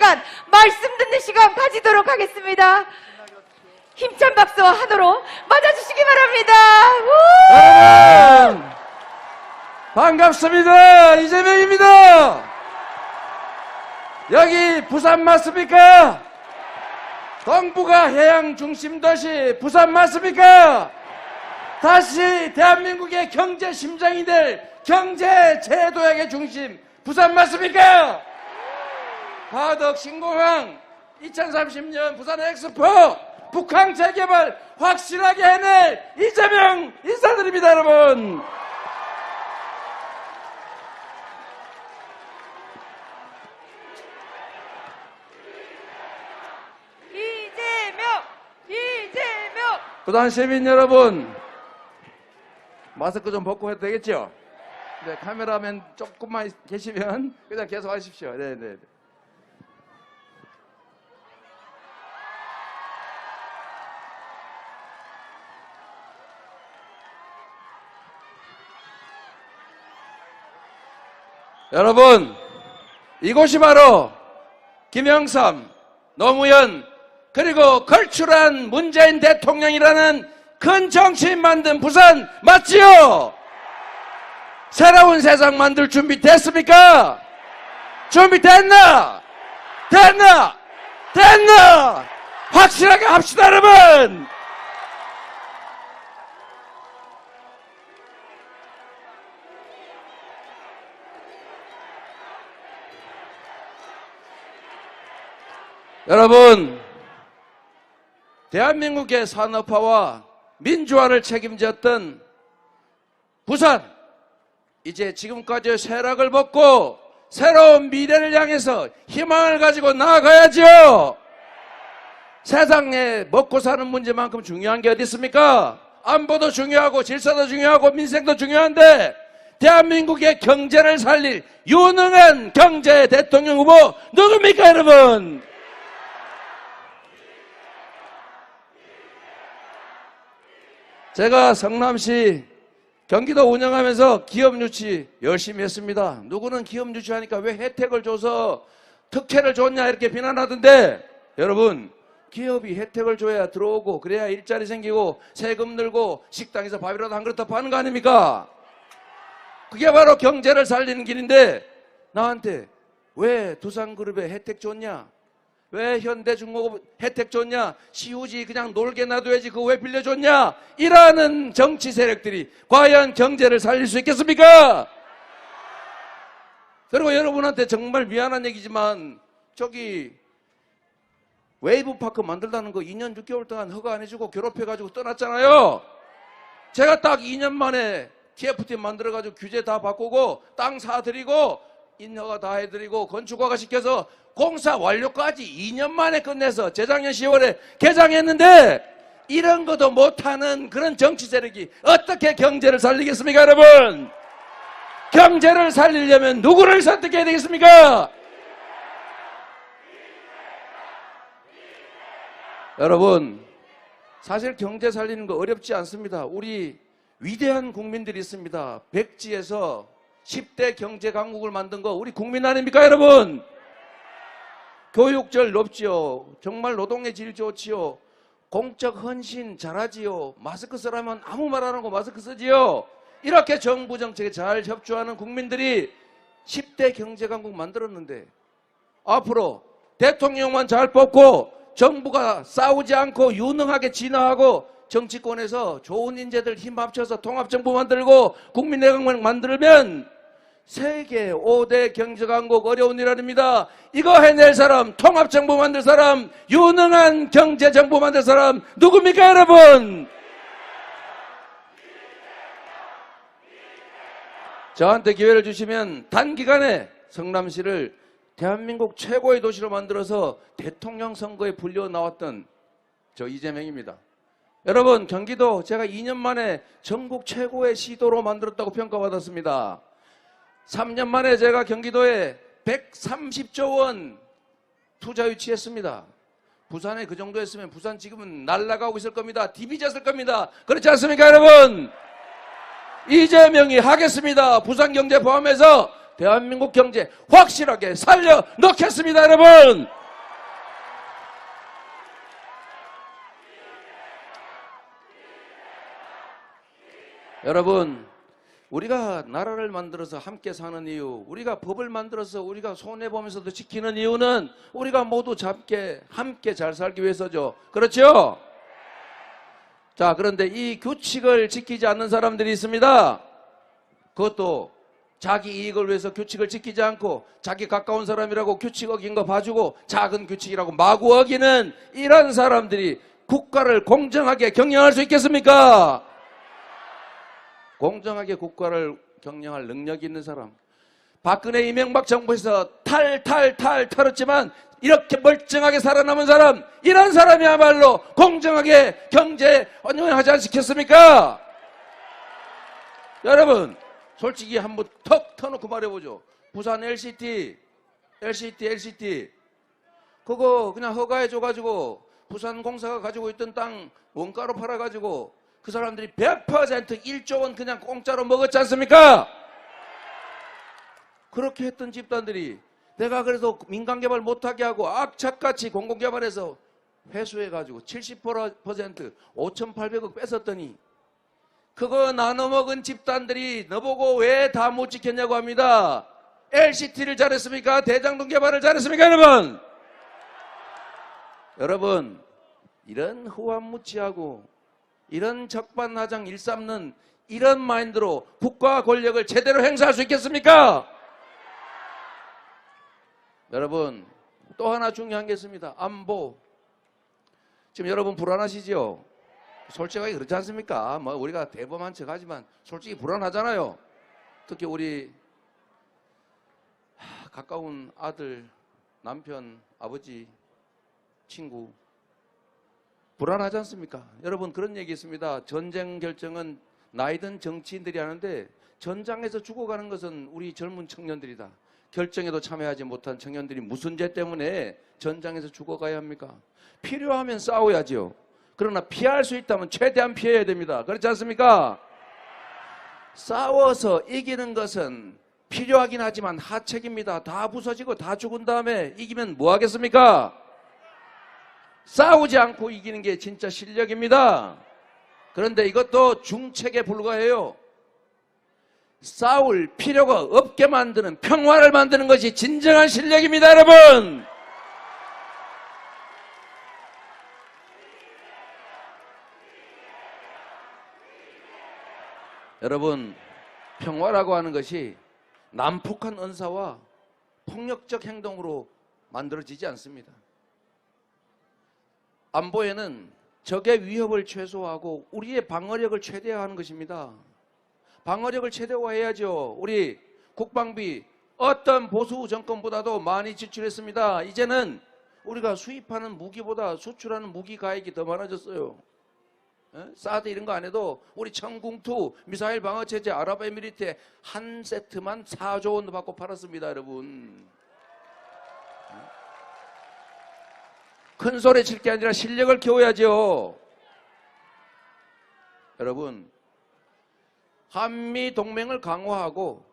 시간, 말씀 듣는 시간 가지도록 하겠습니다. 힘찬 박수와 한호로 맞아주시기 바랍니다. 여러분 반갑습니다. 이재명입니다. 여기 부산 맞습니까? 동부가 해양 중심 도시 부산 맞습니까? 다시 대한민국의 경제 심장이 될 경제 제도약의 중심 부산 맞습니까? 화덕 신공항 2030년 부산 엑스포 북한 재개발 확실하게 해낼 이재명 인사드립니다. 여러분 이재명! 부산 시민 여러분 마스크 좀 벗고 해도 되겠죠? 네, 카메라맨 조금만 계시면 그냥 계속 하십시오. 네네. 여러분 이곳이 바로 김영삼, 노무현 그리고 걸출한 문재인 대통령이라는 큰 정치인 만든 부산 맞지요? 새로운 세상 만들 준비 됐습니까? 준비됐나? 됐나? 확실하게 합시다 여러분. 여러분 대한민국의 산업화와 민주화를 책임졌던 부산 이제 지금까지 쇠락을 벗고 새로운 미래를 향해서 희망을 가지고 나아가야죠. 세상에 먹고 사는 문제만큼 중요한 게 어디 있습니까? 안보도 중요하고 질서도 중요하고 민생도 중요한데 대한민국의 경제를 살릴 유능한 경제 대통령 후보 누굽니까 여러분? 제가 성남시 경기도 운영하면서 기업 유치 열심히 했습니다. 누구는 기업 유치하니까 왜 혜택을 줘서 특혜를 줬냐 이렇게 비난하던데 여러분 기업이 혜택을 줘야 들어오고 그래야 일자리 생기고 세금 늘고 식당에서 밥이라도 한 그릇 더 파는 거 아닙니까? 그게 바로 경제를 살리는 길인데 나한테 왜 두산그룹에 혜택 줬냐? 왜 현대중공업 혜택 줬냐? 시우지 그냥 놀게 놔둬야지 그거 왜 빌려줬냐? 이라는 정치 세력들이 과연 경제를 살릴 수 있겠습니까? 그리고 여러분한테 정말 미안한 얘기지만 저기 웨이브파크 만들다는 거 2년 6개월 동안 허가 안 해주고 괴롭혀가지고 떠났잖아요. 제가 딱 2년 만에 TFT 만들어가지고 규제 다 바꾸고 땅 사드리고 인허가 다 해드리고 건축허가 시켜서 공사 완료까지 2년 만에 끝내서 재작년 10월에 개장했는데 이런 것도 못하는 그런 정치 세력이 어떻게 경제를 살리겠습니까 여러분? 경제를 살리려면 누구를 선택해야 되겠습니까? 여러분 사실 경제 살리는 거 어렵지 않습니다. 우리 위대한 국민들이 있습니다. 백지에서 10대 경제 강국을 만든 거 우리 국민 아닙니까 여러분? 교육절 높지요. 정말 노동의 질 좋지요. 공적 헌신 잘하지요. 마스크 쓰라면 아무 말 안 하고 마스크 쓰지요. 이렇게 정부 정책에 잘 협조하는 국민들이 10대 경제 강국 만들었는데 앞으로 대통령만 잘 뽑고 정부가 싸우지 않고 유능하게 진화하고 정치권에서 좋은 인재들 힘 합쳐서 통합정부 만들고 국민내각 만들면 세계 5대 경제강국 어려운 일 아닙니다. 이거 해낼 사람, 통합정부 만들 사람, 유능한 경제정부 만들 사람 누굽니까 여러분? 저한테 기회를 주시면 단기간에 성남시를 대한민국 최고의 도시로 만들어서 대통령 선거에 불려 나왔던 저 이재명입니다. 여러분 경기도 제가 2년 만에 전국 최고의 시도로 만들었다고 평가받았습니다. 3년 만에 제가 경기도에 130조 원 투자 유치했습니다. 부산에 그 정도 했으면 부산 지금은 날아가고 있을 겁니다. 디비졌을 겁니다. 그렇지 않습니까 여러분? 이재명이 하겠습니다. 부산 경제 포함해서 대한민국 경제 확실하게 살려 넣겠습니다 여러분. 여러분, 우리가 나라를 만들어서 함께 사는 이유, 우리가 법을 만들어서 우리가 손해보면서도 지키는 이유는 우리가 모두 함께 잘 살기 위해서죠. 그렇죠? 자, 그런데 이 규칙을 지키지 않는 사람들이 있습니다. 그것도 자기 이익을 위해서 규칙을 지키지 않고 자기 가까운 사람이라고 규칙 어긴 거 봐주고 작은 규칙이라고 마구 어기는 이런 사람들이 국가를 공정하게 경영할 수 있겠습니까? 공정하게 국가를 경영할 능력이 있는 사람. 박근혜 이명박 정부에서 탈탈탈 털었지만 이렇게 멀쩡하게 살아남은 사람, 이런 사람이야말로 공정하게 경제 운영하지 않겠습니까? 여러분, 솔직히 한번 턱 터놓고 말해보죠. 부산 LCT 그거 그냥 허가해줘가지고 부산공사가 가지고 있던 땅 원가로 팔아가지고 그 사람들이 100% 1조 원 그냥 공짜로 먹었지 않습니까? 그렇게 했던 집단들이 내가 그래서 민간개발 못하게 하고 악착같이 공공개발해서 회수해가지고 70% 5,800억 뺏었더니 그거 나눠 먹은 집단들이 너보고 왜 다 못 지켰냐고 합니다. LCT를 잘했습니까? 대장동 개발을 잘했습니까? 여러분, 이런 후한무치하고 이런 적반하장 일삼는 이런 마인드로 국가 권력을 제대로 행사할 수 있겠습니까? 여러분, 또 하나 중요한 게 있습니다. 안보. 지금 여러분 불안하시죠? 솔직하게 그렇지 않습니까? 뭐 우리가 대범한 척 하지만 솔직히 불안하잖아요. 특히 우리 가까운 아들, 남편, 아버지, 친구 불안하지 않습니까? 여러분, 그런 얘기 있습니다. 전쟁 결정은 나이든 정치인들이 하는데 전장에서 죽어가는 것은 우리 젊은 청년들이다. 결정에도 참여하지 못한 청년들이 무슨 죄 때문에 전장에서 죽어가야 합니까? 필요하면 싸워야죠. 그러나 피할 수 있다면 최대한 피해야 됩니다. 그렇지 않습니까? 싸워서 이기는 것은 필요하긴 하지만 하책입니다. 다 부서지고 다 죽은 다음에 이기면 뭐 하겠습니까? 싸우지 않고 이기는 게 진짜 실력입니다. 그런데 이것도 중책에 불과해요. 싸울 필요가 없게 만드는, 평화를 만드는 것이 진정한 실력입니다, 여러분. 여러분, 평화라고 하는 것이 난폭한 언사와 폭력적 행동으로 만들어지지 않습니다. 안보에는 적의 위협을 최소화하고 우리의 방어력을 최대화하는 것입니다. 방어력을 최대화해야죠. 우리 국방비 어떤 보수 정권보다도 많이 지출했습니다. 이제는 우리가 수입하는 무기보다 수출하는 무기 가액이 더 많아졌어요. 사드 이런 거 안 해도 우리 청궁투 미사일 방어체제 아랍에미리트에 한 세트만 4조 원 받고 팔았습니다, 여러분. 큰 소리 칠 게 아니라 실력을 키워야죠. 여러분, 한미 동맹을 강화하고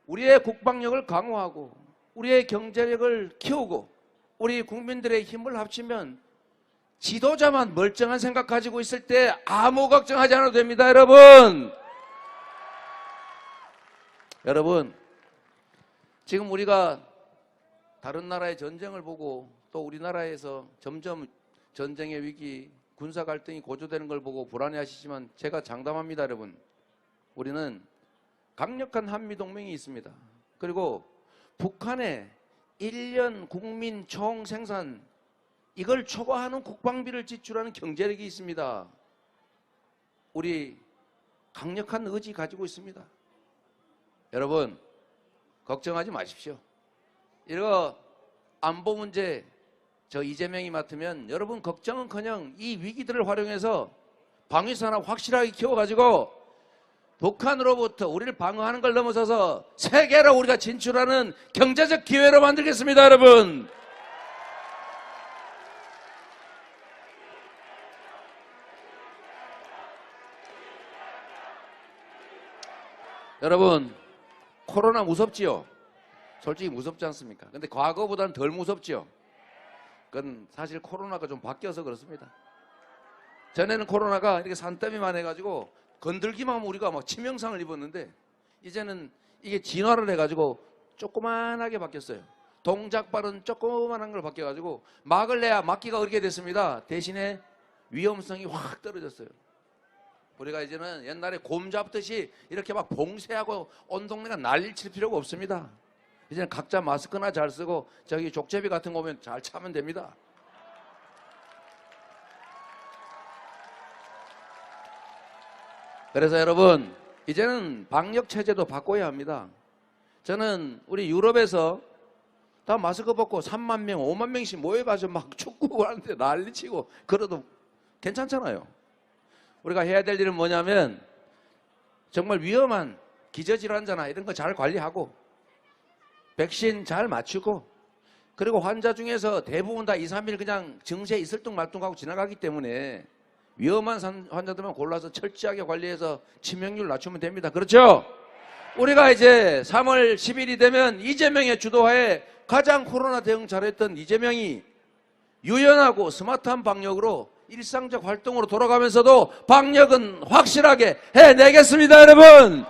우리의 국방력을 강화하고 우리의 경제력을 키우고 우리 국민들의 힘을 합치면 지도자만 멀쩡한 생각 가지고 있을 때 아무 걱정하지 않아도 됩니다, 여러분. 여러분, 지금 우리가 다른 나라의 전쟁을 보고 또 우리나라에서 점점 전쟁의 위기, 군사 갈등이 고조되는 걸 보고 불안해하시지만 제가 장담합니다, 여러분. 우리는 강력한 한미동맹이 있습니다. 그리고 북한의 1년 국민 총생산 이걸 초과하는 국방비를 지출하는 경제력이 있습니다. 우리 강력한 의지 가지고 있습니다. 여러분, 걱정하지 마십시오. 이거 안보 문제 저 이재명이 맡으면 여러분 걱정은커녕 이 위기들을 활용해서 방위산업 확실하게 키워가지고 북한으로부터 우리를 방어하는 걸 넘어서서 세계로 우리가 진출하는 경제적 기회로 만들겠습니다, 여러분. 여러분, 코로나 무섭지요? 솔직히 무섭지 않습니까? 근데 과거보다는 덜 무섭지요? 그건 사실 코로나가 좀 바뀌어서 그렇습니다. 전에는 코로나가 이렇게 산더미만 해가지고 건들기만 하면 우리가 막 치명상을 입었는데 이제는 이게 진화를 해가지고 조그만하게 바뀌었어요. 동작발은 조그만한 걸 바뀌어가지고 막을 내야 막기가 어렵게 됐습니다. 대신에 위험성이 확 떨어졌어요. 우리가 이제는 옛날에 곰 잡듯이 이렇게 막 봉쇄하고 온 동네가 난리를 칠 필요가 없습니다. 이제는 각자 마스크나 잘 쓰고 저기 족제비 같은 거 오면 잘 차면 됩니다. 그래서 여러분 이제는 방역 체제도 바꿔야 합니다. 저는 우리 유럽에서 다 마스크 벗고 3만 명, 5만 명씩 모여가지고 막 축구 하는데 난리치고 그래도 괜찮잖아요. 우리가 해야 될 일은 뭐냐면 정말 위험한 기저질환자나 이런 거 잘 관리하고 백신 잘 맞추고 그리고 환자 중에서 대부분 다 2, 3일 그냥 증세 있을 둥 말 둥하고 지나가기 때문에 위험한 환자들만 골라서 철저하게 관리해서 치명률 낮추면 됩니다. 그렇죠? 우리가 이제 3월 10일이 되면 이재명의 주도하에 가장 코로나 대응 잘했던 이재명이 유연하고 스마트한 방역으로 일상적 활동으로 돌아가면서도 방역은 확실하게 해내겠습니다, 여러분.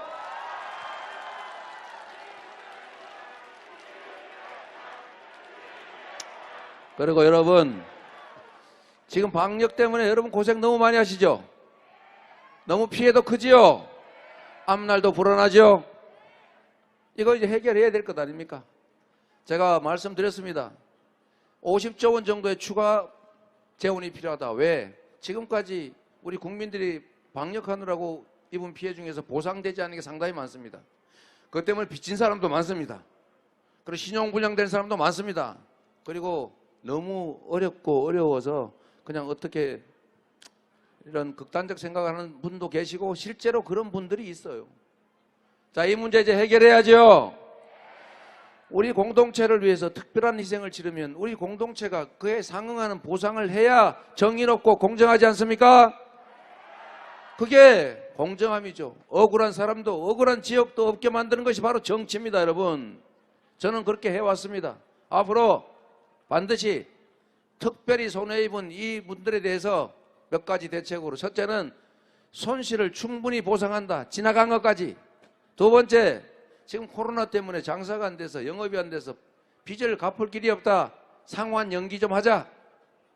그리고 여러분 지금 방역 때문에 여러분 고생 너무 많이 하시죠? 너무 피해도 크지요? 앞날도 불안하죠? 이거 이제 해결해야 될 것 아닙니까? 제가 말씀드렸습니다. 50조 원 정도의 추가 재원이 필요하다. 왜? 지금까지 우리 국민들이 방역하느라고 입은 피해 중에서 보상되지 않은 게 상당히 많습니다. 그것 때문에 빚진 사람도 많습니다. 그리고 신용불량된 사람도 많습니다. 그리고 너무 어렵고 어려워서 그냥 어떻게 이런 극단적 생각하는 분도 계시고 실제로 그런 분들이 있어요. 자, 이 문제 이제 해결해야죠. 우리 공동체를 위해서 특별한 희생을 치르면 우리 공동체가 그에 상응하는 보상을 해야 정의롭고 공정하지 않습니까? 그게 공정함이죠. 억울한 사람도 억울한 지역도 없게 만드는 것이 바로 정치입니다, 여러분. 저는 그렇게 해왔습니다. 앞으로 반드시 특별히 손해입은 이 분들에 대해서 몇 가지 대책으로, 첫째는 손실을 충분히 보상한다. 지나간 것까지. 두 번째, 지금 코로나 때문에 장사가 안 돼서 영업이 안 돼서 빚을 갚을 길이 없다. 상환 연기 좀 하자.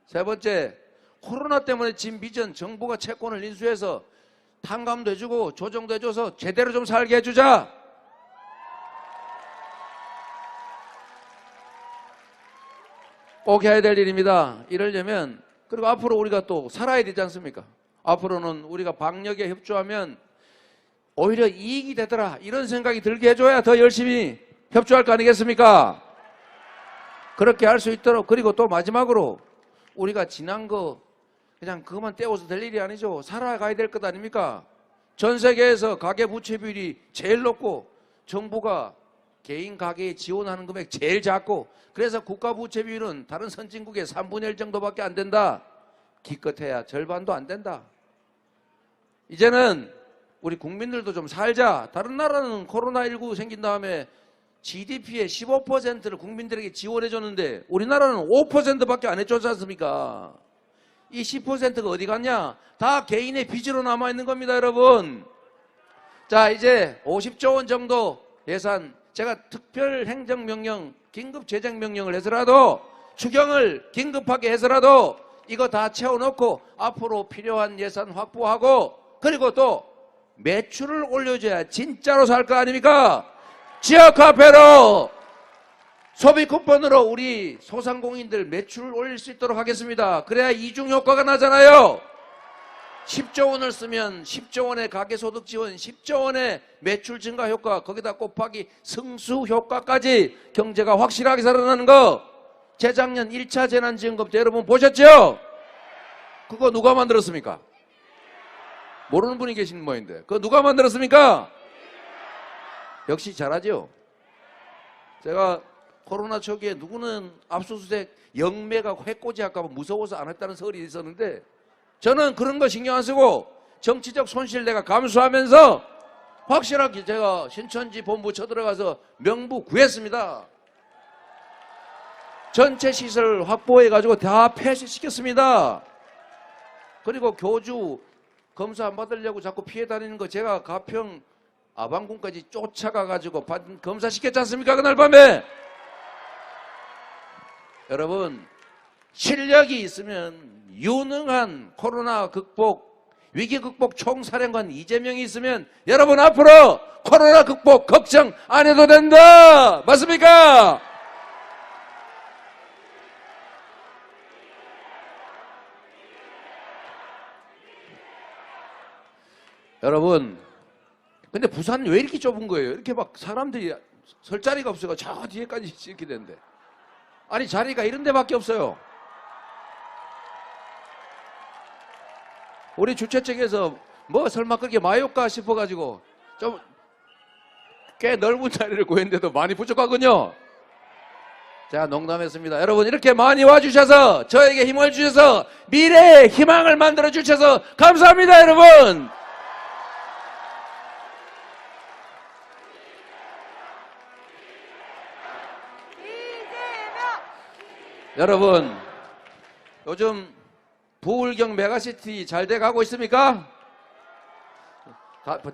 세 번째, 코로나 때문에 진 빚은 정부가 채권을 인수해서 탕감도 해주고 조정도 해줘서 제대로 좀 살게 해주자. 꼭 해야 될 일입니다. 이러려면, 그리고 앞으로 우리가 또 살아야 되지 않습니까? 앞으로는 우리가 방역에 협조하면 오히려 이익이 되더라, 이런 생각이 들게 해줘야 더 열심히 협조할 거 아니겠습니까? 그렇게 할 수 있도록. 그리고 또 마지막으로 우리가 지난 거 그냥 그것만 떼어서 될 일이 아니죠. 살아가야 될 것 아닙니까? 전 세계에서 가계부채 비율이 제일 높고 정부가 개인 가계에 지원하는 금액 제일 작고, 그래서 국가부채 비율은 다른 선진국의 3분의 1 정도밖에 안 된다. 기껏해야 절반도 안 된다. 이제는 우리 국민들도 좀 살자. 다른 나라는 코로나19 생긴 다음에 GDP의 15%를 국민들에게 지원해 줬는데 우리나라는 5%밖에 안 해줬지 않습니까? 이 10%가 어디 갔냐? 다 개인의 빚으로 남아있는 겁니다, 여러분. 자, 이제 50조 원 정도 예산, 제가 특별 행정명령, 긴급 재정명령을 해서라도, 추경을 긴급하게 해서라도 이거 다 채워놓고 앞으로 필요한 예산 확보하고, 그리고 또 매출을 올려줘야 진짜로 살 거 아닙니까? 지역화폐로, 소비 쿠폰으로 우리 소상공인들 매출을 올릴 수 있도록 하겠습니다. 그래야 이중 효과가 나잖아요. 10조 원을 쓰면 10조 원의 가계소득 지원, 10조 원의 매출 증가 효과, 거기다 곱하기 승수 효과까지 경제가 확실하게 살아나는 거. 재작년 1차 재난지원금 때 여러분 보셨죠? 그거 누가 만들었습니까? 모르는 분이 계신 모양인데 그거 누가 만들었습니까? 역시 잘하죠. 제가 코로나 초기에 누구는 압수수색 영매가 해코지 할까 봐 무서워서 안 했다는 설이 있었는데, 저는 그런 거 신경 안 쓰고 정치적 손실 내가 감수하면서 확실하게 제가 신천지 본부 쳐들어가서 명부 구했습니다. 전체 시설 확보해가지고 다 폐쇄시켰습니다. 그리고 교주 검사 안 받으려고 자꾸 피해 다니는 거 제가 가평 아방군까지 쫓아가가지고 검사 시켰지 않습니까? 그날 밤에. 여러분, 실력이 있으면 유능한 코로나 극복, 위기 극복 총사령관 이재명이 있으면 여러분 앞으로 코로나 극복 걱정 안 해도 된다. 맞습니까? 여러분, 근데 부산 왜 이렇게 좁은 거예요? 이렇게 막 사람들이 설 자리가 없어가 저 뒤에까지 이렇게 되는데. 아니 자리가 이런 데밖에 없어요. 우리 주최 측에서 뭐 설마 그렇게 많이 올까 싶어가지고 좀 꽤 넓은 자리를 구했는데도 많이 부족하군요. 자, 농담했습니다. 여러분 이렇게 많이 와주셔서 저에게 힘을 주셔서 미래의 희망을 만들어 주셔서 감사합니다. 여러분. 여러분 요즘 부울경 메가시티 잘 돼가고 있습니까?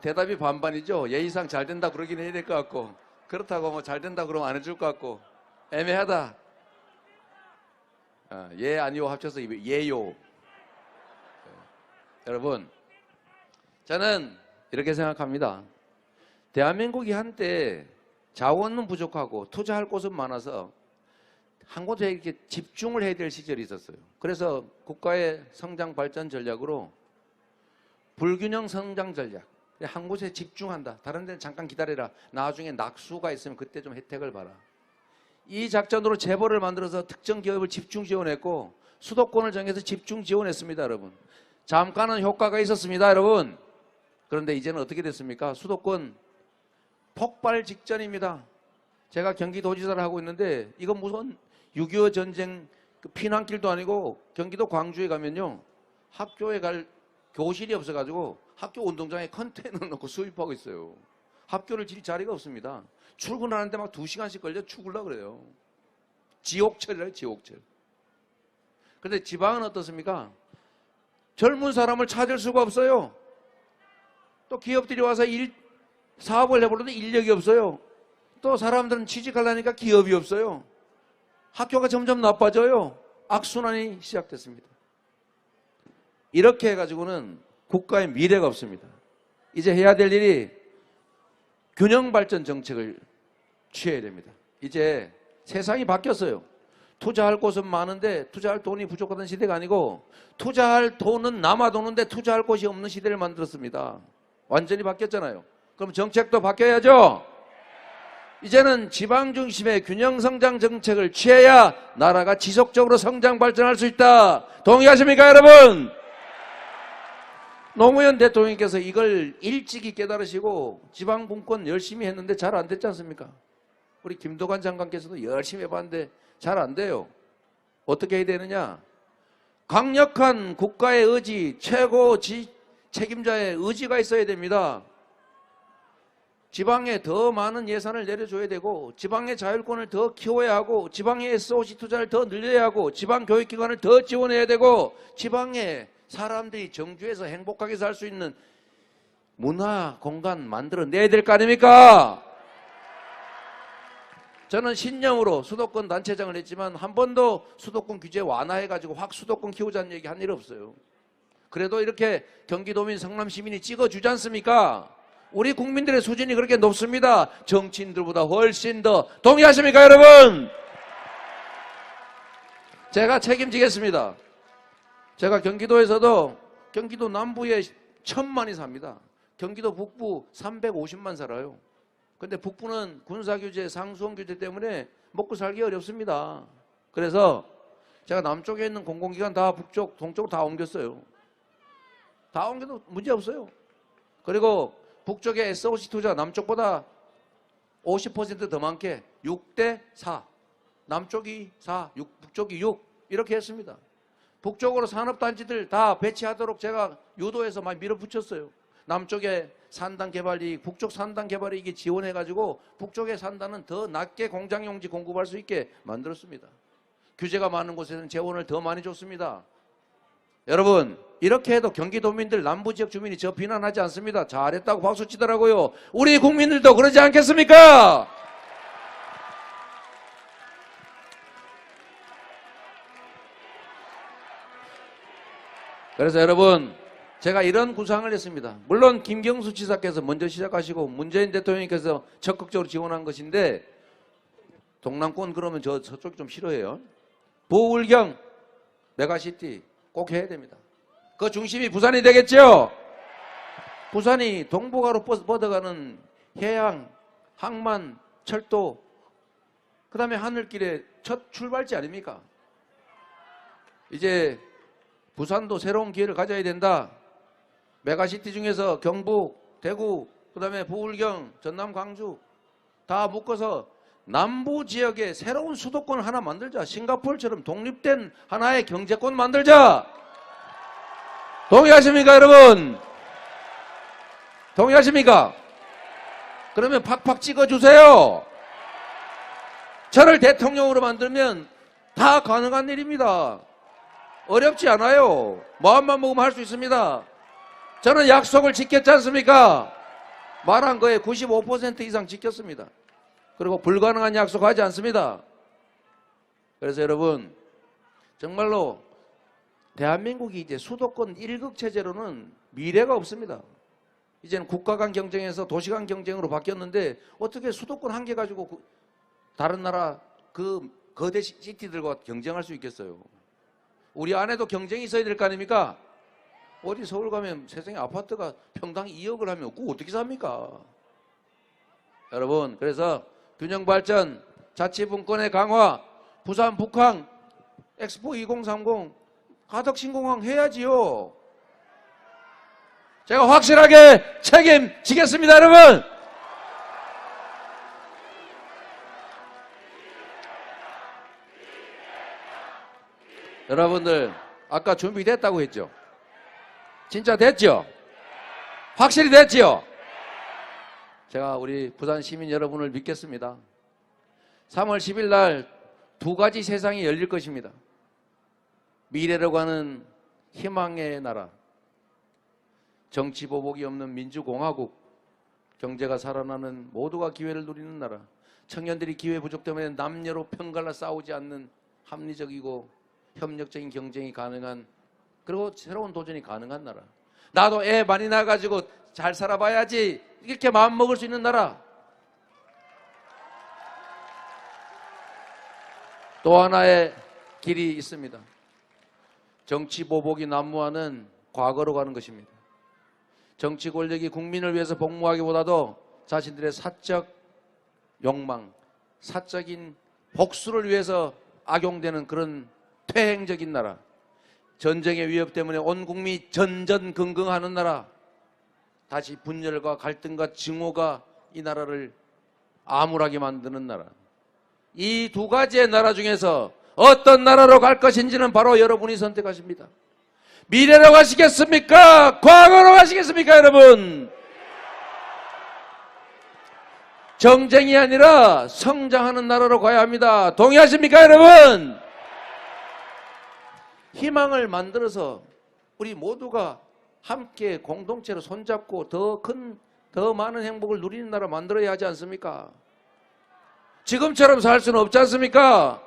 대답이 반반이죠. 예의상 잘 된다 그러긴 해야 될 것 같고 그렇다고 뭐 잘 된다 그러면 안 해줄 것 같고 애매하다. 예 아니요 합쳐서 예요. 여러분 저는 이렇게 생각합니다. 대한민국이 한때 자원은 부족하고 투자할 곳은 많아서 한 곳에 이렇게 집중을 해야 될 시절이 있었어요. 그래서 국가의 성장 발전 전략으로 불균형 성장 전략, 한 곳에 집중한다. 다른 데는 잠깐 기다려라. 나중에 낙수가 있으면 그때 좀 혜택을 봐라. 이 작전으로 재벌을 만들어서 특정 기업을 집중 지원했고 수도권을 정해서 집중 지원했습니다. 여러분 잠깐은 효과가 있었습니다. 여러분 그런데 이제는 어떻게 됐습니까? 수도권 폭발 직전입니다. 제가 경기도지사를 하고 있는데 이건 무슨 6.25 전쟁 피난길도 아니고 경기도 광주에 가면요 학교에 갈 교실이 없어가지고 학교 운동장에 컨테이너 넣고 수입하고 있어요. 학교를 질 자리가 없습니다. 출근하는데 막 2시간씩 걸려 죽으려고 그래요. 지옥철이라요 지옥철. 그런데 지방은 어떻습니까? 젊은 사람을 찾을 수가 없어요. 또 기업들이 와서 사업을 해보려도 인력이 없어요. 또 사람들은 취직하려니까 기업이 없어요. 학교가 점점 나빠져요. 악순환이 시작됐습니다. 이렇게 해가지고는 국가의 미래가 없습니다. 이제 해야 될 일이 균형발전 정책을 취해야 됩니다. 이제 세상이 바뀌었어요. 투자할 곳은 많은데 투자할 돈이 부족하던 시대가 아니고 투자할 돈은 남아도는데 투자할 곳이 없는 시대를 만들었습니다. 완전히 바뀌었잖아요. 그럼 정책도 바뀌어야죠. 이제는 지방 중심의 균형 성장 정책을 취해야 나라가 지속적으로 성장 발전할 수 있다. 동의하십니까 여러분? 노무현 대통령께서 이걸 일찍이 깨달으시고 지방 분권 열심히 했는데 잘 안 됐지 않습니까? 우리 김도관 장관께서도 열심히 해봤는데 잘 안 돼요. 어떻게 해야 되느냐? 강력한 국가의 의지, 최고 책임자의 의지가 있어야 됩니다. 지방에 더 많은 예산을 내려줘야 되고 지방의 자율권을 더 키워야 하고 지방의 SOC 투자를 더 늘려야 하고 지방 교육기관을 더 지원해야 되고 지방에 사람들이 정주에서 행복하게 살 수 있는 문화 공간 만들어내야 될 거 아닙니까? 저는 신념으로 수도권 단체장을 했지만 한 번도 수도권 규제 완화해가지고 확 수도권 키우자는 얘기 한 일 없어요. 그래도 이렇게 경기도민 성남시민이 찍어주지 않습니까? 우리 국민들의 수준이 그렇게 높습니다. 정치인들보다 훨씬 더. 동의하십니까 여러분? 제가 책임지겠습니다. 제가 경기도에서도 경기도 남부에 1000만이 삽니다. 경기도 북부 350만 살아요. 근데 북부는 군사규제, 상수원 규제 때문에 먹고 살기 어렵습니다. 그래서 제가 남쪽에 있는 공공기관 다 북쪽, 동쪽으로 다 옮겼어요. 다 옮겨도 문제 없어요. 그리고 북쪽에 SOC 투자 남쪽보다 50% 더 많게 6대 4. 남쪽이 4, 북쪽이 6 이렇게 했습니다. 북쪽으로 산업단지들 다 배치하도록 제가 유도해서 많이 밀어붙였어요. 남쪽에 산단 개발이익, 북쪽 산단 개발이익이 지원해가지고 북쪽의 산단은 더 낮게 공장용지 공급할 수 있게 만들었습니다. 규제가 많은 곳에서는 재원을 더 많이 줬습니다. 여러분, 이렇게 해도 경기도민들 남부지역 주민이 저 비난하지 않습니다. 잘했다고 박수 치더라고요. 우리 국민들도 그러지 않겠습니까? 그래서 여러분, 제가 이런 구상을 했습니다. 물론 김경수 지사께서 먼저 시작하시고 문재인 대통령께서 적극적으로 지원한 것인데, 동남권 그러면 저쪽 좀 싫어해요. 부울경 메가시티 꼭 해야 됩니다. 그 중심이 부산이 되겠죠? 부산이 동북아로 뻗어가는 해양, 항만, 철도, 그 다음에 하늘길의 첫 출발지 아닙니까? 이제 부산도 새로운 기회를 가져야 된다. 메가시티 중에서 경북, 대구, 그 다음에 부울경, 전남, 광주 다 묶어서 남부 지역에 새로운 수도권을 하나 만들자. 싱가포르처럼 독립된 하나의 경제권 만들자. 동의하십니까, 여러분? 동의하십니까? 그러면 팍팍 찍어주세요. 저를 대통령으로 만들면 다 가능한 일입니다. 어렵지 않아요. 마음만 먹으면 할 수 있습니다. 저는 약속을 지켰지 않습니까? 말한 거에 95% 이상 지켰습니다. 그리고 불가능한 약속하지 않습니다. 그래서 여러분, 정말로 대한민국이 이제 수도권 1극 체제로는 미래가 없습니다. 이제는 국가 간 경쟁에서 도시 간 경쟁으로 바뀌었는데 어떻게 수도권 한 개 가지고 다른 나라 그 거대 시티들과 경쟁할 수 있겠어요? 우리 안에도 경쟁이 있어야 될 거 아닙니까? 어디 서울 가면 세상에 아파트가 평당 2억을 하면 그거 어떻게 삽니까? 여러분, 그래서 균형 발전, 자치분권의 강화, 부산 북항, 엑스포 2030 가덕 신공항 해야지요. 제가 확실하게 책임지겠습니다, 여러분. 여러분들 아까 준비됐다고 했죠? 진짜 됐죠? 확실히 됐죠? 제가 우리 부산 시민 여러분을 믿겠습니다. 3월 10일 날 두 가지 세상이 열릴 것입니다. 미래라고 하는 희망의 나라, 정치 보복이 없는 민주공화국, 경제가 살아나는 모두가 기회를 누리는 나라, 청년들이 기회 부족 때문에 남녀로 편갈라 싸우지 않는 합리적이고 협력적인 경쟁이 가능한, 그리고 새로운 도전이 가능한 나라. 나도 애 많이 낳아가지고 잘 살아봐야지 이렇게 마음 먹을 수 있는 나라. 또 하나의 길이 있습니다. 정치 보복이 난무하는 과거로 가는 것입니다. 정치 권력이 국민을 위해서 복무하기보다도 자신들의 사적 욕망, 사적인 복수를 위해서 악용되는 그런 퇴행적인 나라, 전쟁의 위협 때문에 온 국민이 전전긍긍하는 나라, 다시 분열과 갈등과 증오가 이 나라를 암울하게 만드는 나라. 이 두 가지의 나라 중에서 어떤 나라로 갈 것인지는 바로 여러분이 선택하십니다. 미래로 가시겠습니까? 과거로 가시겠습니까, 여러분? 정쟁이 아니라 성장하는 나라로 가야 합니다. 동의하십니까, 여러분? 희망을 만들어서 우리 모두가 함께 공동체로 손잡고 더 많은 행복을 누리는 나라 만들어야 하지 않습니까? 지금처럼 살 수는 없지 않습니까?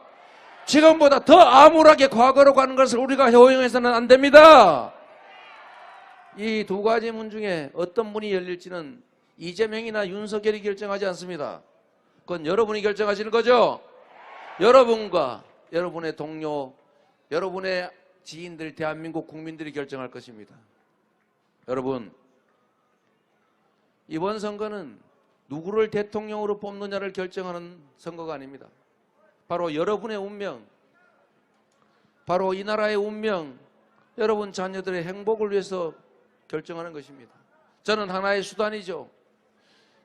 지금보다 더 암울하게 과거로 가는 것을 우리가 허용해서는 안 됩니다. 이 두 가지 문 중에 어떤 문이 열릴지는 이재명이나 윤석열이 결정하지 않습니다. 그건 여러분이 결정하시는 거죠? 여러분과 여러분의 동료, 여러분의 지인들, 대한민국 국민들이 결정할 것입니다. 여러분, 이번 선거는 누구를 대통령으로 뽑느냐를 결정하는 선거가 아닙니다. 바로 여러분의 운명, 바로 이 나라의 운명, 여러분 자녀들의 행복을 위해서 결정하는 것입니다. 저는 하나의 수단이죠.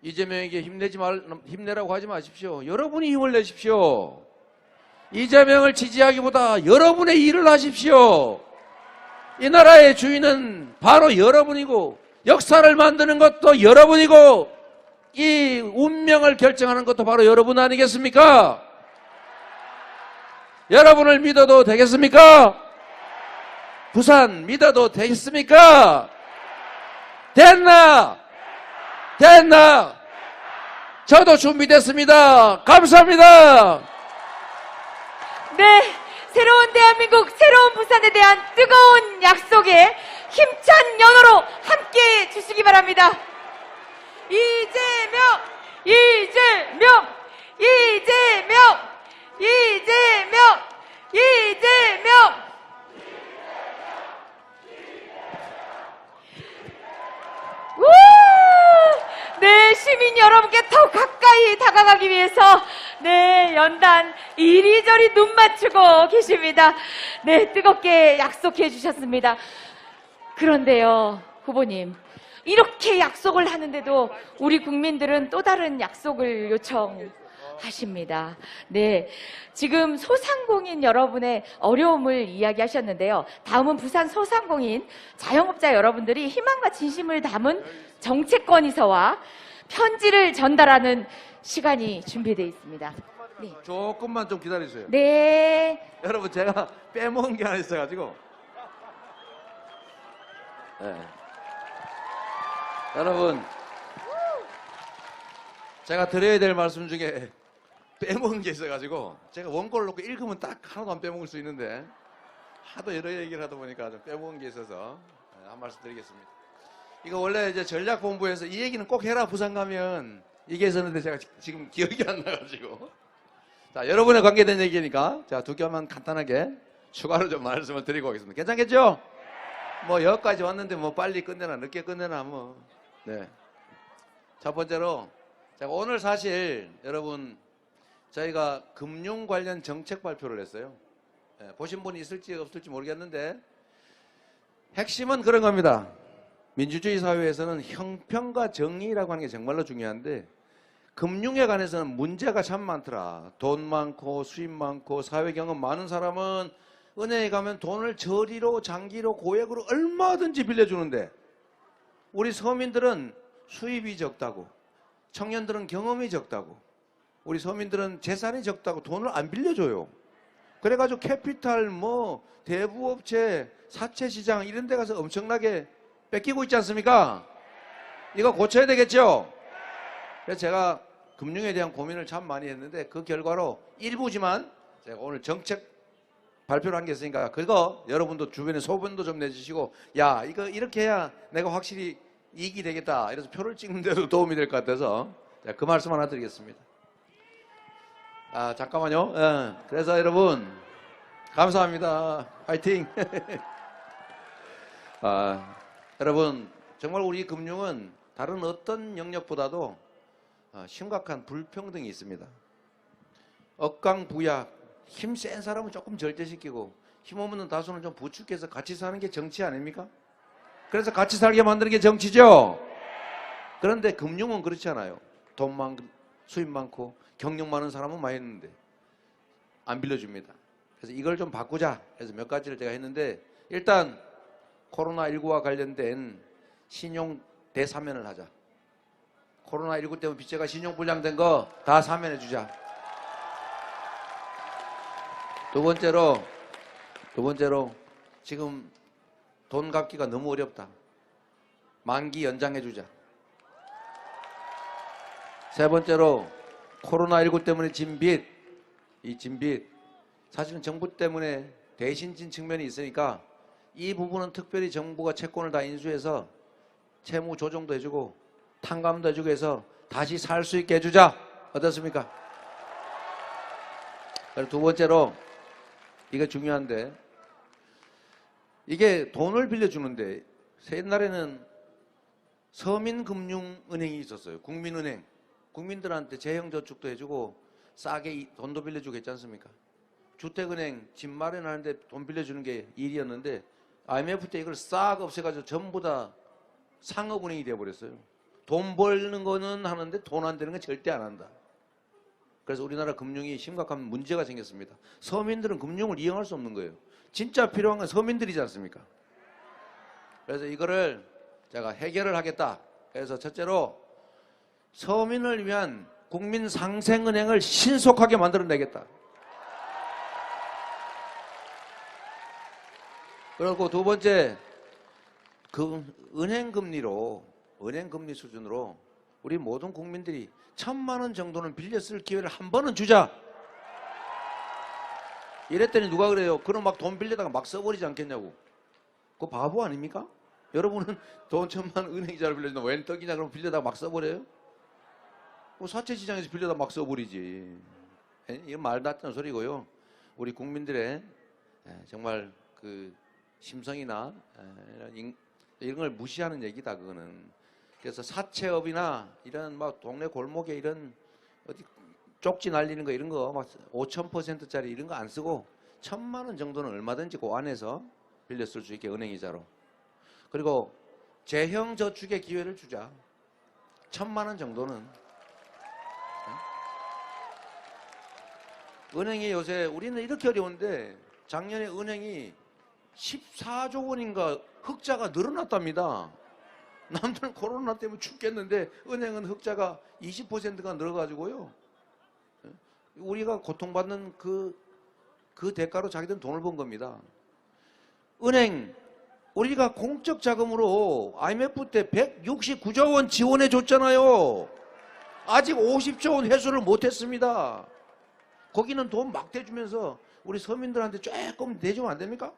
이재명에게 힘내라고 하지 마십시오. 여러분이 힘을 내십시오. 이재명을 지지하기보다 여러분의 일을 하십시오. 이 나라의 주인은 바로 여러분이고, 역사를 만드는 것도 여러분이고, 이 운명을 결정하는 것도 바로 여러분 아니겠습니까? 여러분을 믿어도 되겠습니까? 부산 믿어도 되겠습니까? 됐나? 됐나? 저도 준비됐습니다. 감사합니다. 네, 새로운 대한민국, 새로운 부산에 대한 뜨거운 약속에 힘찬 연호로 함께 해 주시기 바랍니다. 이재명, 이재명, 이재명, 이재명, 이재명. 우! 네, 시민 여러분께 더 가까이 다가가기 위해서 네, 연단 이리저리 눈 맞추고 계십니다. 네, 뜨겁게 약속해 주셨습니다. 그런데요, 후보님, 이렇게 약속을 하는데도 우리 국민들은 또 다른 약속을 요청하십니다. 네, 지금 소상공인 여러분의 어려움을 이야기하셨는데요. 다음은 부산 소상공인 자영업자 여러분들이 희망과 진심을 담은 정책건의서와 편지를 전달하는 시간이 준비되어 있습니다. 네. 조금만 좀 기다리세요. 네. 여러분, 제가 빼먹은 게 하나 있어가지고. 네. 여러분, 제가 드려야 될 말씀 중에 빼먹은 게 있어가지고 제가 원고를 놓고 읽으면 딱 하나도 안 빼먹을 수 있는데 하도 여러 얘기를 하다 보니까 좀 빼먹은 게 있어서 한 말씀 드리겠습니다. 이거 원래 이제 전략본부에서 이 얘기는 꼭 해라 부산 가면 이게 있었는데 제가 지금 기억이 안 나가지고. 자, 여러분에 관계된 얘기니까 제가 두 개만 간단하게 추가로 좀 말씀을 드리고 오겠습니다. 괜찮겠죠? 뭐 여기까지 왔는데 뭐 빨리 끝내나 늦게 끝내나 뭐. 네. 첫 번째로 제가 오늘 사실 여러분 저희가 금융 관련 정책 발표를 했어요. 네, 보신 분이 있을지 없을지 모르겠는데 핵심은 그런 겁니다. 민주주의 사회에서는 형평과 정의라고 하는 게 정말로 중요한데 금융에 관해서는 문제가 참 많더라. 돈 많고 수입 많고 사회 경험 많은 사람은 은행에 가면 돈을 저리로 장기로 고액으로 얼마든지 빌려주는데 우리 서민들은 수입이 적다고 청년들은 경험이 적다고 우리 서민들은 재산이 적다고 돈을 안 빌려줘요. 그래가지고 캐피탈 뭐 대부업체 사채시장 이런 데 가서 엄청나게 뺏기고 있지 않습니까? 이거 고쳐야 되겠죠? 그래서 제가 금융에 대한 고민을 참 많이 했는데 그 결과로 일부지만 제가 오늘 정책 발표를 한 게 있으니까 그거 여러분도 주변에 소문도 좀 내주시고 야 이거 이렇게 해야 내가 확실히 이익이 되겠다 이래서 표를 찍는 데도 도움이 될 것 같아서 제가 그 말씀 하나 드리겠습니다. 아 잠깐만요. 그래서 여러분 감사합니다. 화이팅. 여러분 정말 우리 금융은 다른 어떤 영역보다도 심각한 불평등이 있습니다. 억강부약 힘센 사람은 조금 절제시키고 힘없는 다수는 좀 부축해서 같이 사는 게 정치 아닙니까? 그래서 같이 살게 만드는 게 정치죠. 그런데 금융은 그렇지 않아요. 돈 많고 수입 많고 경력 많은 사람은 많이 했는데 안 빌려줍니다. 그래서 이걸 좀 바꾸자 해서 몇 가지를 제가 했는데 일단 코로나19와 관련된 신용 대사면을 하자. 코로나19 때문에 빚제가 신용불량된 거 다 사면해 주자. 두 번째로 지금 돈 갚기가 너무 어렵다. 만기 연장해 주자. 세 번째로 코로나19 때문에 진 빚, 이 진 빚 사실은 정부 때문에 대신 진 측면이 있으니까 이 부분은 특별히 정부가 채권을 다 인수해서 채무 조정도 해주고 탕감도 해주고 해서 다시 살 수 있게 해주자. 어떻습니까? 그리고 두 번째로 이게 중요한데 이게 돈을 빌려주는데 옛날에는 서민금융은행이 있었어요. 국민은행. 국민들한테 재형저축도 해주고 싸게 돈도 빌려주고 했지 않습니까? 주택은행 집 마련하는데 돈 빌려주는 게 일이었는데 IMF 때 이걸 싹 없애가지고 전부 다 상업은행이 돼버렸어요. 돈 벌는 거는 하는데 돈 안 되는 건 절대 안 한다. 그래서 우리나라 금융이 심각한 문제가 생겼습니다. 서민들은 금융을 이용할 수 없는 거예요. 진짜 필요한 건 서민들이지 않습니까? 그래서 이거를 제가 해결을 하겠다. 그래서 첫째로 서민을 위한 국민상생은행을 신속하게 만들어내겠다. 그리고 두 번째, 그 은행 금리 수준으로 우리 모든 국민들이 1,000만 원 정도는 빌려 쓸 기회를 한 번은 주자. 이랬더니 누가 그래요? 그럼 막 돈 빌려다가 막 써버리지 않겠냐고. 그거 바보 아닙니까? 여러분은 돈 1,000만 원 은행 이자를 빌려주는데 웬 떡이냐 그러면 빌려다가 막 써버려요? 뭐 사채시장에서 빌려다 막 써버리지. 이건 말도 안 되는 소리고요. 우리 국민들의 정말 그 심성이나 이런 걸 무시하는 얘기다 그거는. 그래서 사채업이나 이런 막 동네 골목에 이런 어디 쪽지 날리는 거 이런 거 막 5,000%짜리 이런 거 안 쓰고 1,000만 원 정도는 얼마든지 그 안에서 빌려 쓸 수 있게 은행 이자로. 그리고 재형 저축의 기회를 주자. 1,000만 원 정도는. 은행이 요새 우리는 이렇게 어려운데 작년에 은행이 14조 원인가 흑자가 늘어났답니다. 남들은 코로나 때문에 죽겠는데 은행은 흑자가 20%가 늘어가지고요. 우리가 고통받는 그 대가로 자기들은 돈을 번 겁니다. 은행 우리가 공적 자금으로 IMF 때 169조 원 지원해 줬잖아요. 아직 50조 원 회수를 못했습니다. 거기는 돈 막 대주면서 우리 서민들한테 조금 대주면 안 됩니까?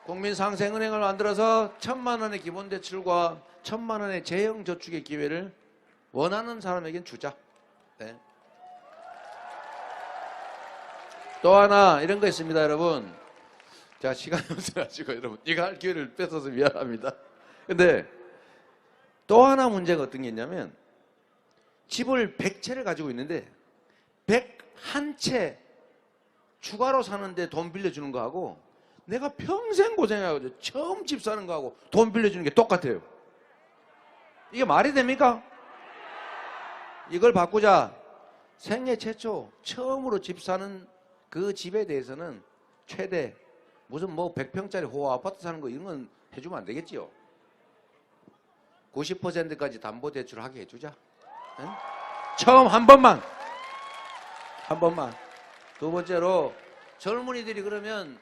국민상생은행을 만들어서 1,000만 원의 기본대출과 1,000만 원의 재형저축의 기회를 원하는 사람에겐 주자. 네. 또 하나 이런 거 있습니다, 여러분. 자, 시간이 없어가지고 여러분 이거 할 기회를 뺏어서 미안합니다. 근데 또 하나 문제가 어떤 게 있냐면 집을 100채를 가지고 있는데 101채 추가로 사는데 돈 빌려주는 거하고 내가 평생 고생해가지고 처음 집 사는 거하고 돈 빌려주는 게 똑같아요. 이게 말이 됩니까? 이걸 바꾸자. 생애 최초 처음으로 집 사는 그 집에 대해서는 최대 무슨 뭐 100평짜리 호화 아파트 사는 거 이런 건 해주면 안 되겠지요. 90%까지 담보대출하게 해주자. 응? 처음 한 번만. 두 번째로 젊은이들이 그러면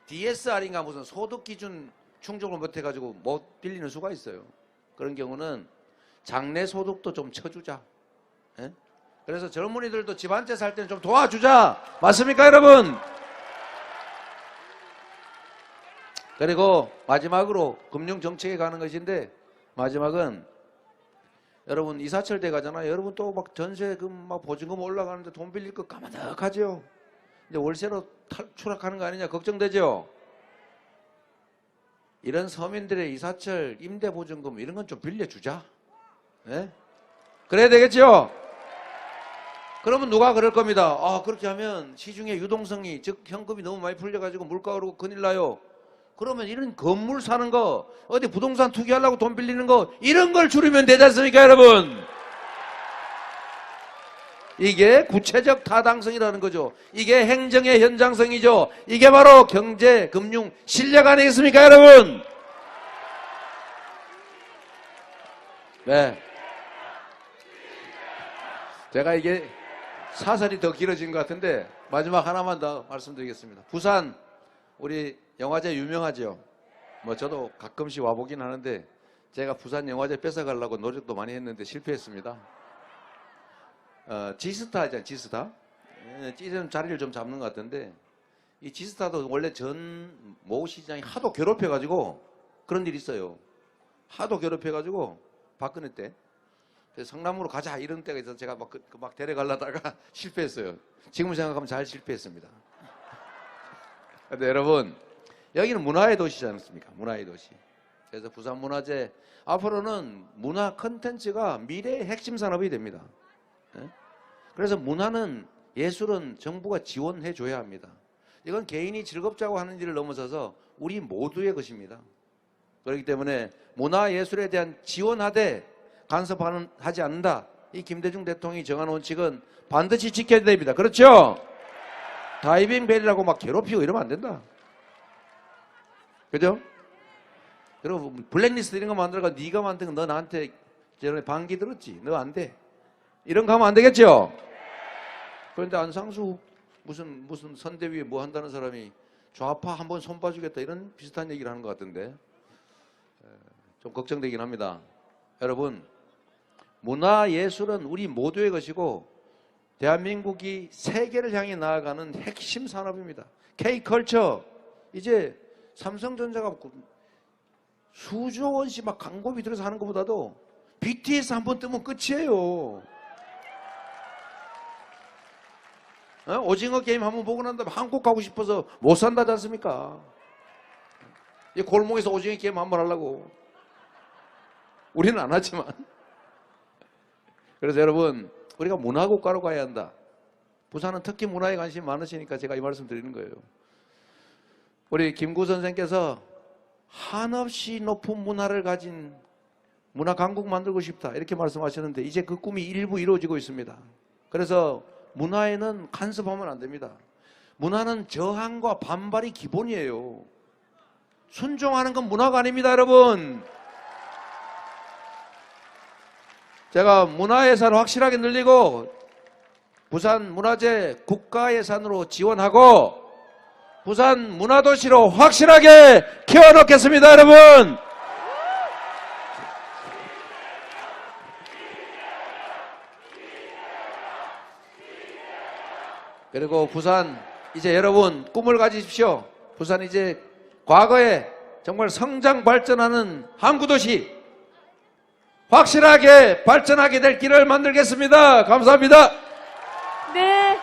DSR인가 무슨 소득기준 충족을 못해가지고 못 빌리는 수가 있어요. 그런 경우는 장래소득도 좀 쳐주자. 예? 그래서 젊은이들도 집 한 채 살 때는 좀 도와주자. 맞습니까 여러분? 그리고 마지막으로 금융정책에 가는 것인데 마지막은 여러분 이사철 돼 가잖아요. 여러분 또 막 전세금 막 보증금 올라가는데 돈 빌릴 거 까마득하죠. 이제 월세로 추락하는 거 아니냐 걱정되죠. 이런 서민들의 이사철 임대보증금 이런 건 좀 빌려주자. 네? 그래야 되겠죠. 그러면 누가 그럴 겁니다. 아 그렇게 하면 시중에 유동성이 즉 현금이 너무 많이 풀려가지고 물가 오르고 큰일 나요. 그러면 이런 건물 사는 거 어디 부동산 투기하려고 돈 빌리는 거 이런 걸 줄이면 되지 않습니까 여러분? 이게 구체적 타당성이라는 거죠. 이게 행정의 현장성이죠. 이게 바로 경제, 금융, 실력 아니겠습니까 여러분? 네. 제가 이게 사설이 더 길어진 것 같은데 마지막 하나만 더 말씀드리겠습니다. 부산 우리 영화제 유명하죠. 뭐 저도 가끔씩 와보긴 하는데 제가 부산 영화제 뺏어가려고 노력도 많이 했는데 실패했습니다. 지스타 있잖아요. 지스타. 지금 자리를 좀 잡는 것 같은데 이 지스타도 원래 전 모 시장이 하도 괴롭혀가지고 그런 일이 있어요. 하도 괴롭혀가지고 박근혜 때 성남으로 가자 이런 때가 있어서 제가 막 데려가려다가 실패했어요. 지금 생각하면 잘 실패했습니다. 근데 여러분 여기는 문화의 도시지 않습니까? 문화의 도시. 그래서 부산문화재 앞으로는 문화 컨텐츠가 미래의 핵심 산업이 됩니다. 그래서 문화는 예술은 정부가 지원해 줘야 합니다. 이건 개인이 즐겁자고 하는 일을 넘어서서 우리 모두의 것입니다. 그렇기 때문에 문화예술에 대한 지원하되 간섭하지 않는다. 이 김대중 대통령이 정한 원칙은 반드시 지켜야 됩니다. 그렇죠? 다이빙 벨이라고 막 괴롭히고 이러면 안 된다. 그죠? 그리고 블랙리스트 이런 거 만들어가 네가 만든 거 너 나한테 전에 반기 들었지? 너 안 돼. 이런 거 하면 안 되겠죠? 그런데 안상수 무슨 선대위에 뭐 한다는 사람이 좌파 한번 손 봐주겠다 이런 비슷한 얘기를 하는 것 같은데 좀 걱정되긴 합니다. 여러분, 문화예술은 우리 모두의 것이고 대한민국이 세계를 향해 나아가는 핵심 산업입니다. K컬처, 이제 삼성전자가 수조 원씩 막 광고비 들여서 하는 것보다도 BTS 한 번 뜨면 끝이에요. 오징어 게임 한번 보고 난 다음에 한국 가고 싶어서 못 산다지 않습니까? 이 골목에서 오징어 게임 한번 하려고. 우리는 안 하지만. 그래서 여러분, 우리가 문화국가로 가야 한다. 부산은 특히 문화에 관심이 많으시니까 제가 이 말씀 드리는 거예요. 우리 김구 선생께서 한없이 높은 문화를 가진 문화 강국 만들고 싶다 이렇게 말씀하셨는데 이제 그 꿈이 일부 이루어지고 있습니다. 그래서 문화에는 간섭하면 안 됩니다. 문화는 저항과 반발이 기본이에요. 순종하는 건 문화가 아닙니다, 여러분. 제가 문화예산을 확실하게 늘리고 부산 문화재 국가예산으로 지원하고 부산 문화도시로 확실하게 키워놓겠습니다, 여러분. 그리고 부산 이제 여러분 꿈을 가지십시오. 부산 이제 과거에 정말 성장 발전하는 항구도시 확실하게 발전하게 될 길을 만들겠습니다. 감사합니다. 네,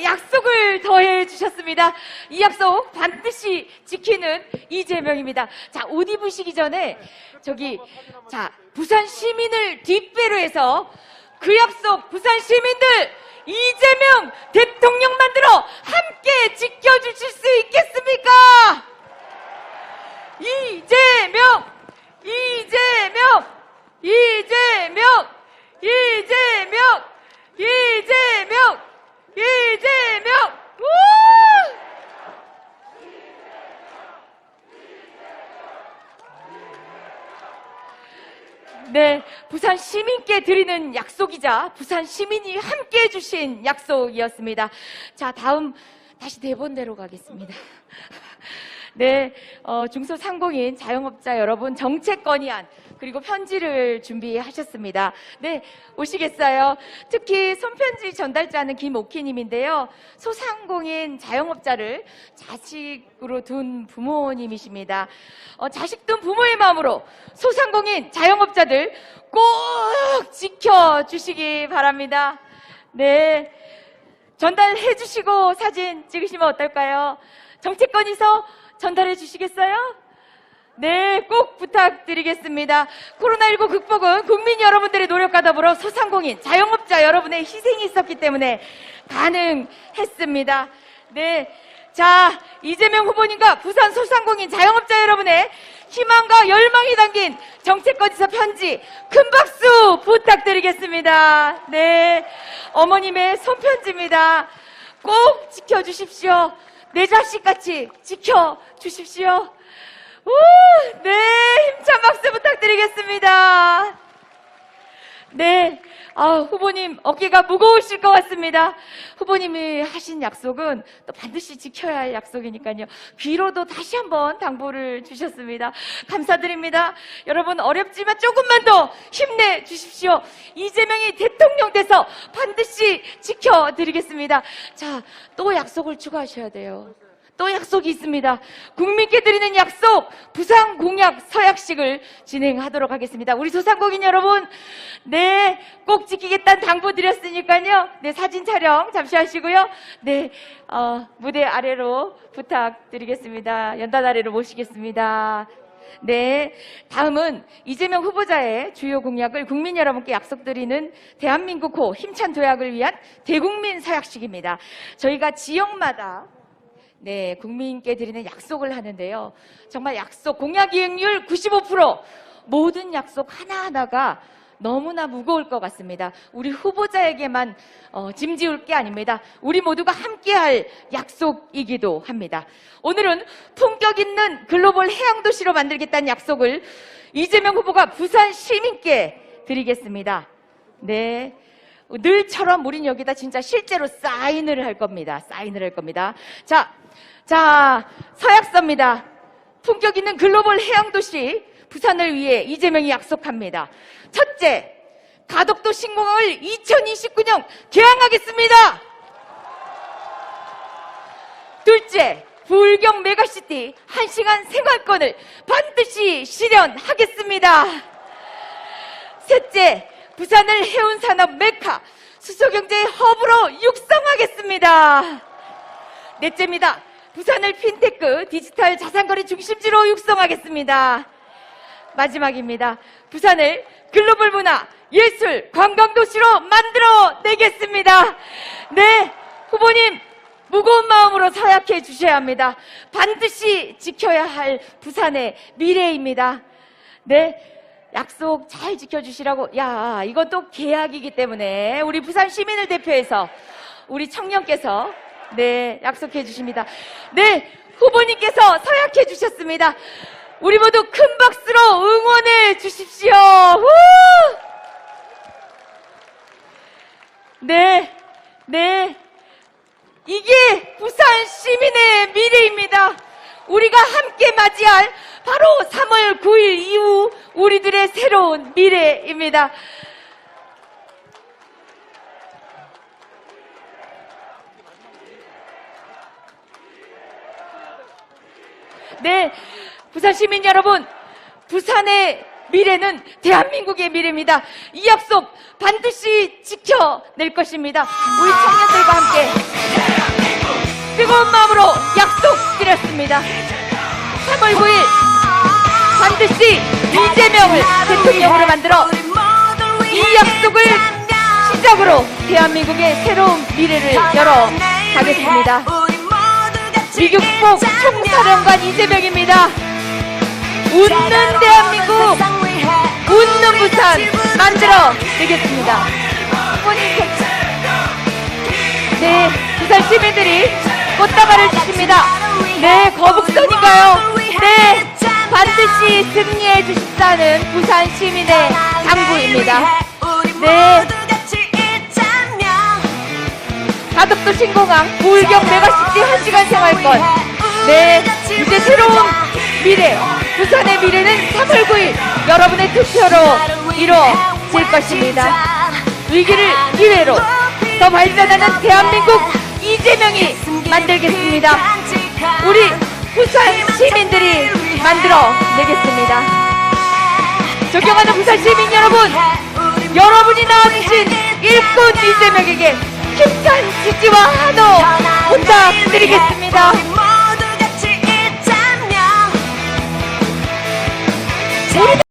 약속을 더해 주셨습니다. 이 약속 반드시 지키는 이재명입니다. 자, 옷 입으시기 전에 부산 시민을 뒷배로 해서 그 약속 부산 시민들 이재명 대통령 만들어 함께 지켜주실 수 있겠습니까? 이재명! 우! 네, 부산 시민께 드리는 약속이자 부산 시민이 함께 해주신 약속이었습니다. 자, 다음 다시 대본대로 가겠습니다. 네, 중소상공인 자영업자 여러분 정책 건의안 그리고 편지를 준비하셨습니다. 네, 오시겠어요? 특히 손편지 전달자는 김옥희님인데요. 소상공인 자영업자를 자식으로 둔 부모님이십니다. 자식 둔 부모의 마음으로 소상공인 자영업자들 꼭 지켜주시기 바랍니다. 네, 전달해 주시고 사진 찍으시면 어떨까요? 정책 건의서 전달해 주시겠어요? 네, 꼭 부탁드리겠습니다. 코로나19 극복은 국민 여러분들의 노력과 더불어 소상공인, 자영업자 여러분의 희생이 있었기 때문에 가능했습니다. 네, 자, 이재명 후보님과 부산 소상공인 자영업자 여러분의 희망과 열망이 담긴 정책건의서 편지 큰 박수 부탁드리겠습니다. 네, 어머님의 손편지입니다. 꼭 지켜주십시오. 내 자식같이 지켜주십시오. 오, 네, 힘찬 박수 부탁드리겠습니다. 네, 후보님 어깨가 무거우실 것 같습니다. 후보님이 하신 약속은 또 반드시 지켜야 할 약속이니까요. 귀로도 다시 한번 당부를 주셨습니다. 감사드립니다. 여러분 어렵지만 조금만 더 힘내주십시오. 이재명이 대통령 돼서 반드시 지켜드리겠습니다. 자, 또 약속을 추가하셔야 돼요. 또 약속이 있습니다. 국민께 드리는 약속 부산 공약 서약식을 진행하도록 하겠습니다. 우리 소상공인 여러분, 네, 꼭 지키겠다는 당부 드렸으니까요. 네, 사진 촬영 잠시 하시고요. 네, 무대 아래로 부탁드리겠습니다. 연단 아래로 모시겠습니다. 네, 다음은 이재명 후보자의 주요 공약을 국민 여러분께 약속드리는 대한민국 힘찬 도약을 위한 대국민 서약식입니다. 저희가 지역마다 네, 국민께 드리는 약속을 하는데요. 정말 약속, 공약 이행률 95%, 모든 약속 하나하나가 너무나 무거울 것 같습니다. 우리 후보자에게만 짐지울 게 아닙니다. 우리 모두가 함께할 약속이기도 합니다. 오늘은 품격 있는 글로벌 해양도시로 만들겠다는 약속을 이재명 후보가 부산 시민께 드리겠습니다. 네, 늘처럼 우린 여기다 진짜 실제로 사인을 할 겁니다. 사인을 할 겁니다. 자, 서약서입니다. 품격 있는 글로벌 해양도시 부산을 위해 이재명이 약속합니다. 첫째, 가덕도 신공항을 2029년 개항하겠습니다. 둘째, 불경 메가시티 1시간 생활권을 반드시 실현하겠습니다. 셋째, 부산을 해운산업 메카, 수소경제의 허브로 육성하겠습니다. 넷째입니다. 부산을 핀테크, 디지털 자산거래 중심지로 육성하겠습니다. 마지막입니다. 부산을 글로벌 문화, 예술, 관광도시로 만들어내겠습니다. 네, 후보님 무거운 마음으로 서약해 주셔야 합니다. 반드시 지켜야 할 부산의 미래입니다. 네, 약속 잘 지켜주시라고. 이건 또 계약이기 때문에 우리 부산 시민을 대표해서 우리 청년께서 네, 약속해 주십니다. 네, 후보님께서 서약해 주셨습니다. 우리 모두 큰 박수로 응원해 주십시오. 후! 네. 이게 부산 시민의 미래입니다. 우리가 함께 맞이할 바로 3월 9일 이후 우리들의 새로운 미래입니다. 네, 부산 시민 여러분, 부산의 미래는 대한민국의 미래입니다. 이 약속 반드시 지켜낼 것입니다. 우리 청년들과 함께 뜨거운 마음으로 약속드렸습니다. 3월 9일 반드시 이재명을 대통령으로 만들어 이 약속을 시작으로 대한민국의 새로운 미래를 열어가겠습니다. 미국복 총사령관 이재명입니다. 웃는 대한민국, 웃는 부산 만들어내겠습니다. 네, 부산 시민들이 꽃다발을 주십니다. 네, 거북선인가요? 네, 반드시 승리해 주십사는 부산 시민의 당부입니다. 네, 가덕도 신공항, 불경 메가시티 1시간 생활권. 네, 이제 새로운 미래, 부산의 미래는 3월 9일 여러분의 투표로 이루어질 것입니다. 위기를 기회로 더 발전하는 대한민국 이재명이 만들겠습니다. 우리 부산 시민들이 만들어내겠습니다. 존경하는 부산 시민 여러분, 여러분이 낳아주신 일꾼 이재명에게 힘찬 지지와 환호 부탁드리겠습니다.